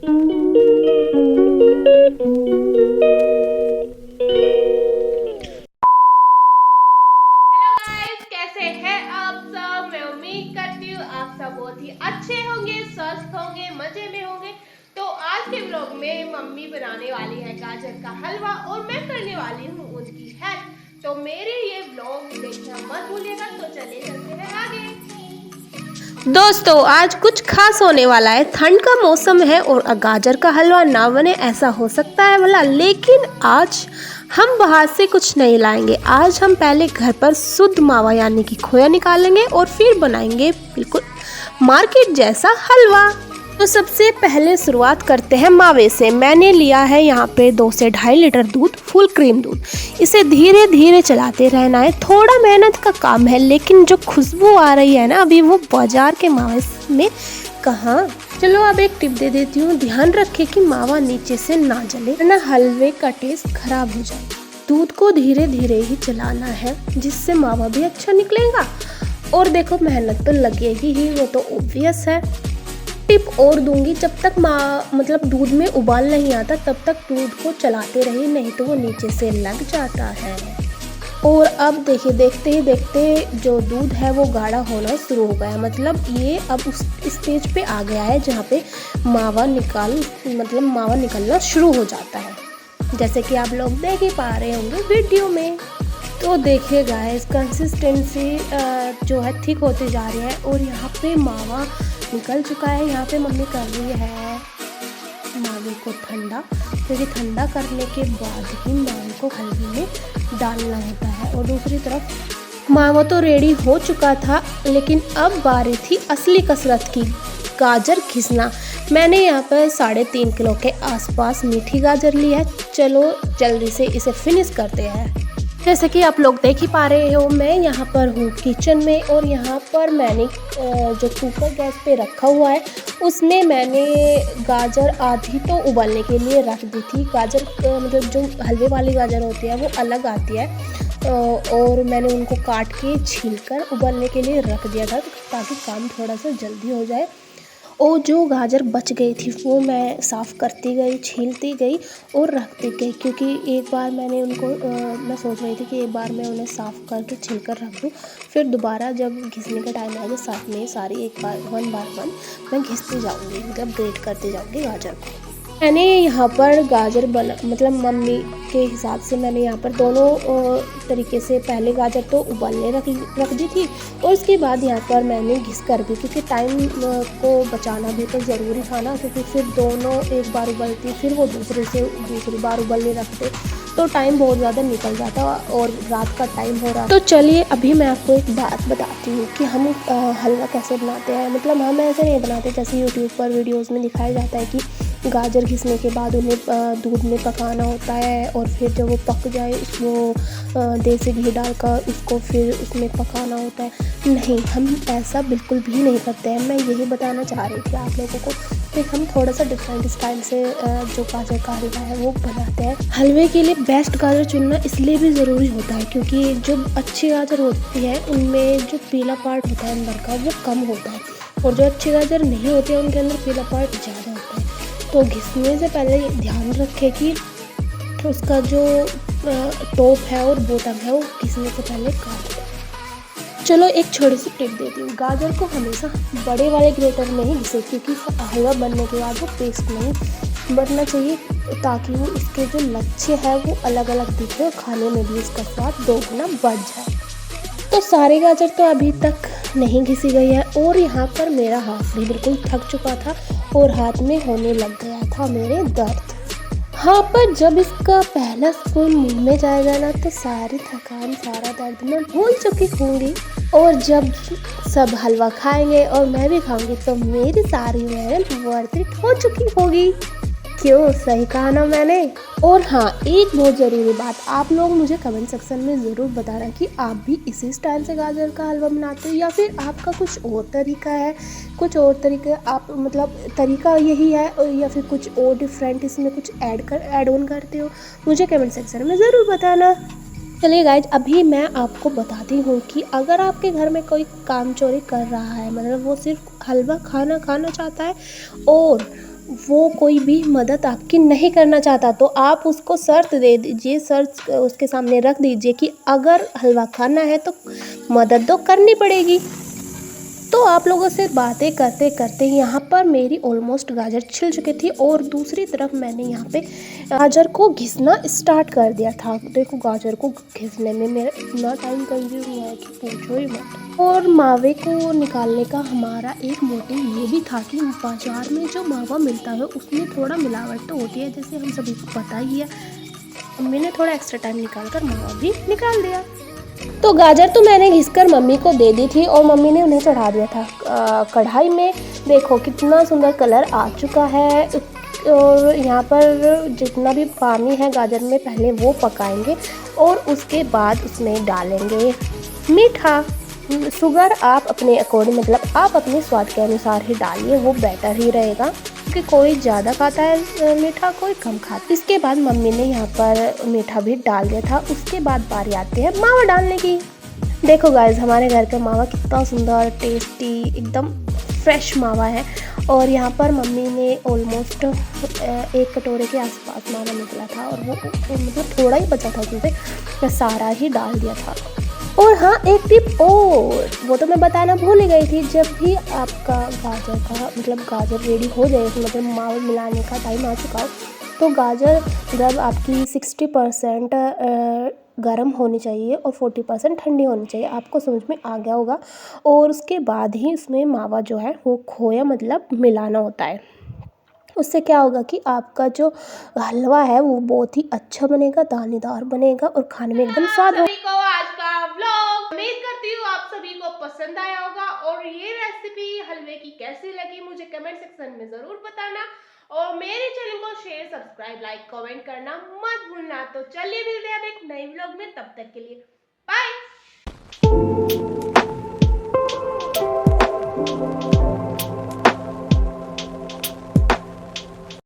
Guys, कैसे हैं आप सब। मैं उम्मीद करती हूँ आप सब बहुत ही अच्छे होंगे, स्वस्थ होंगे, मजे में होंगे। तो आज के व्लॉग में मम्मी बनाने वाली है गाजर का हलवा और मैं करने वाली हूँ उनकी हेल्प। तो मेरे ये व्लॉग देखना मत भूलिएगा। तो चलिए चलते हैं आगे। दोस्तों, आज कुछ खास होने वाला है। ठंड का मौसम है और गाजर का हलवा ना बने ऐसा हो सकता है भला, लेकिन आज हम बाहर से कुछ नहीं लाएंगे। आज हम पहले घर पर शुद्ध मावा यानी कि खोया निकालेंगे और फिर बनाएंगे बिल्कुल मार्केट जैसा हलवा। तो सबसे पहले शुरुआत करते हैं मावे से। मैंने लिया है यहाँ पे 2 से 2.5 लीटर दूध, फुल क्रीम दूध। इसे धीरे धीरे चलाते रहना है। थोड़ा मेहनत का काम है, लेकिन जो खुशबू आ रही है ना अभी, वो बाजार के मावे में कहाँ। चलो अब एक टिप दे देती हूँ, ध्यान रखें कि मावा नीचे से ना जले वरना हलवे का टेस्ट खराब हो जाए। दूध को धीरे धीरे ही चलाना है, जिससे मावा भी अच्छा निकलेगा। और देखो, मेहनत तो लगेगी ही, वो तो ऑब्वियस है। टिप और दूंगी, जब तक मतलब दूध में उबाल नहीं आता तब तक दूध को चलाते रहिए, नहीं तो वो नीचे से लग जाता है। और अब देखिए, देखते ही देखते जो दूध है वो गाढ़ा होना शुरू हो गया। मतलब ये अब उस स्टेज पे आ गया है जहाँ पे मावा निकलना शुरू हो जाता है, जैसे कि आप लोग देख ही पा रहे होंगे वीडियो में। तो देखिए गाइस, कंसिस्टेंसी जो है थिक होती जा रही है और यहाँ पे मावा निकल चुका है। यहाँ पे मम्मी कर रही है मावे को ठंडा, क्योंकि ठंडा करने के बाद ही मावे को हल्दी में डालना होता है। और दूसरी तरफ मावा तो रेडी हो चुका था, लेकिन अब बारी थी असली कसरत की, गाजर घिसना। मैंने यहाँ पर 3.5 किलो के आसपास मीठी गाजर ली है। चलो जल्दी से इसे फिनिश करते हैं। जैसे कि आप लोग देख ही पा रहे हो, मैं यहाँ पर हूँ किचन में और यहाँ पर मैंने जो कुकर गैस पे रखा हुआ है उसमें मैंने गाजर आधी तो उबालने के लिए रख दी थी। गाजर मतलब जो हलवे वाली गाजर होती है वो अलग आती है, और मैंने उनको काट के छील कर उबालने के लिए रख दिया था, ताकि काम थोड़ा सा जल्दी हो जाए। और जो गाजर बच गई थी वो मैं साफ़ करती गई, छीलती गई और रखती गई, क्योंकि एक बार मैंने उनको मैं सोच रही थी कि एक बार मैं उन्हें साफ़ करके छील कर रख दूँ, फिर दोबारा जब घिसने का टाइम आएगा साथ में सारी एक बार वन मैं घिसती जाऊँगी, मतलब ग्रेट करती जाऊँगी गाजर को। मैंने यहाँ पर गाजर मतलब मम्मी के हिसाब से मैंने यहाँ पर दोनों तरीके से पहले गाजर तो उबालने रख दी थी, और उसके बाद यहाँ पर मैंने घिस कर भी, क्योंकि टाइम को बचाना भी तो ज़रूरी था ना, क्योंकि फिर दोनों एक बार उबलती फिर वो दूसरी बार उबलने रखते तो टाइम बहुत ज़्यादा निकल जाता और रात का टाइम हो रहा। तो चलिए अभी मैं आपको एक बात बताती हूँ कि हम हलवा कैसे बनाते हैं। मतलब हम ऐसे नहीं बनाते जैसे यूट्यूब पर वीडियोस में दिखाया जाता है कि गाजर घिसने के बाद उन्हें दूध में पकाना होता है और फिर जब वो पक जाए उसमें देसी घी डालकर उसको फिर उसमें पकाना होता है। नहीं, हम ऐसा बिल्कुल भी नहीं करते हैं। मैं यही बताना चाह रही थी आप लोगों को कि हम थोड़ा सा डिफरेंट स्टाइल से जो गाजर का हलवा है वो बनाते हैं। हलवे के लिए बेस्ट गाजर चुनना इसलिए भी ज़रूरी होता है क्योंकि जो अच्छी गाजर होती है उनमें जो पीला पार्ट होता है अंदर का वो कम होता है, और जो अच्छी गाजर नहीं होती है उनके अंदर पीला पार्ट ज़्यादा होता है। तो घिसने से पहले ध्यान रखें कि उसका जो टॉप है और बॉटम है वो घिसने से पहले काट दें। चलो एक छोटी सी टिप देती हूँ, गाजर को हमेशा बड़े वाले ग्रेटर में ही घिसे, क्योंकि हलवा बनने के बाद वो पेस्ट नहीं बनना चाहिए, ताकि वो इसके जो लच्छे हैं वो अलग अलग दिखे और खाने में भी इसका स्वाद 2 गुना बढ़ जाए। तो सारी गाजर तो अभी तक नहीं घिसी गई है और यहाँ पर मेरा हाथ भी बिल्कुल थक चुका था और हाथ में होने लग गया था मेरे दर्द। हाँ, पर जब इसका पहला स्पून मुंह में जाएगा ना तो सारी थकान सारा दर्द मैं भूल चुकी होंगी, और जब सब हलवा खाएंगे और मैं भी खाऊंगी तो मेरी सारी मेहनत वर्थ इट हो चुकी होगी। क्यों, सही कहा ना मैंने। और हाँ, एक बहुत ज़रूरी बात, आप लोग मुझे कमेंट सेक्शन में ज़रूर बताना कि आप भी इसी स्टाइल से गाजर का हलवा बनाते हो या फिर आपका कुछ और तरीका है, कुछ और तरीका आप मतलब तरीका यही है या फिर कुछ और डिफरेंट इसमें कुछ ऐड ऑन करते हो, मुझे कमेंट सेक्शन में ज़रूर बताना। चलिए गाइज, अभी मैं आपको बताती हूँ कि अगर आपके घर में कोई काम चोरी कर रहा है, मतलब वो सिर्फ हलवा खाना चाहता है और वो कोई भी मदद आपकी नहीं करना चाहता, तो आप उसको शर्त दे दीजिए, शर्त उसके सामने रख दीजिए कि अगर हलवा खाना है तो मदद तो करनी पड़ेगी। तो आप लोगों से बातें करते करते यहाँ पर मेरी ऑलमोस्ट गाजर छिल चुकी थी और दूसरी तरफ मैंने यहाँ पे गाजर को घिसना स्टार्ट कर दिया था। देखो गाजर को घिसने में मेरा इतना टाइम कंज्यूम हुआ है कि पूछो ही मत। और मावे को निकालने का हमारा एक मोटिव ये भी था कि बाजार में जो मावा मिलता है उसमें थोड़ा मिलावट तो होती है, जैसे हम सभी को पता ही है। मम्मी ने थोड़ा एक्स्ट्रा टाइम निकाल कर मावा भी निकाल दिया। तो गाजर तो मैंने घिसकर मम्मी को दे दी थी और मम्मी ने उन्हें चढ़ा दिया था कढ़ाई में। देखो कितना सुंदर कलर आ चुका है। और यहाँ पर जितना भी पानी है गाजर में पहले वो पकाएंगे और उसके बाद उसमें डालेंगे मीठा। शुगर आप अपने अकॉर्डिंग, मतलब आप अपने स्वाद के अनुसार ही डालिए, वो बेटर ही रहेगा क्योंकि कोई ज़्यादा खाता है मीठा, कोई कम खाता है। इसके बाद मम्मी ने यहाँ पर मीठा भी डाल दिया था। उसके बाद बारी आती है मावा डालने की। देखो गाइस हमारे घर का मावा कितना सुंदर टेस्टी एकदम फ्रेश मावा है। और यहाँ पर मम्मी ने ऑलमोस्ट 1 कटोरे के आसपास मावा निकला था और वो मतलब थोड़ा ही बचा था, क्योंकि मैं सारा ही डाल दिया था। और हाँ एक टिप और, वो तो मैं बताना भूल ही गई थी। जब भी आपका गाजर का मतलब गाजर रेडी हो जाए, मतलब मावा मिलाने का टाइम आ चुका हो, तो गाजर जब आपकी 60% गर्म होनी चाहिए और 40% ठंडी होनी चाहिए, आपको समझ में आ गया होगा। और उसके बाद ही उसमें मावा जो है वो खोया मतलब मिलाना होता है। उससे क्या होगा कि आपका जो हलवा है वो बहुत ही अच्छा बनेगा, दानेदार बनेगा और खाने में एकदम स्वाद हो। सभी को आज का व्लॉग उम्मीद करती हूँ आप सभी को पसंद आया होगा और ये रेसिपी हलवे की कैसी लगी मुझे कमेंट सेक्शन में जरूर बताना। और मेरे चैनल को शेयर, सब्सक्राइब, लाइक, कमेंट करना मत भूलना। तो चलिए मिलते हैं अब एक नए व्लॉग में, तब तक के लिए बाय।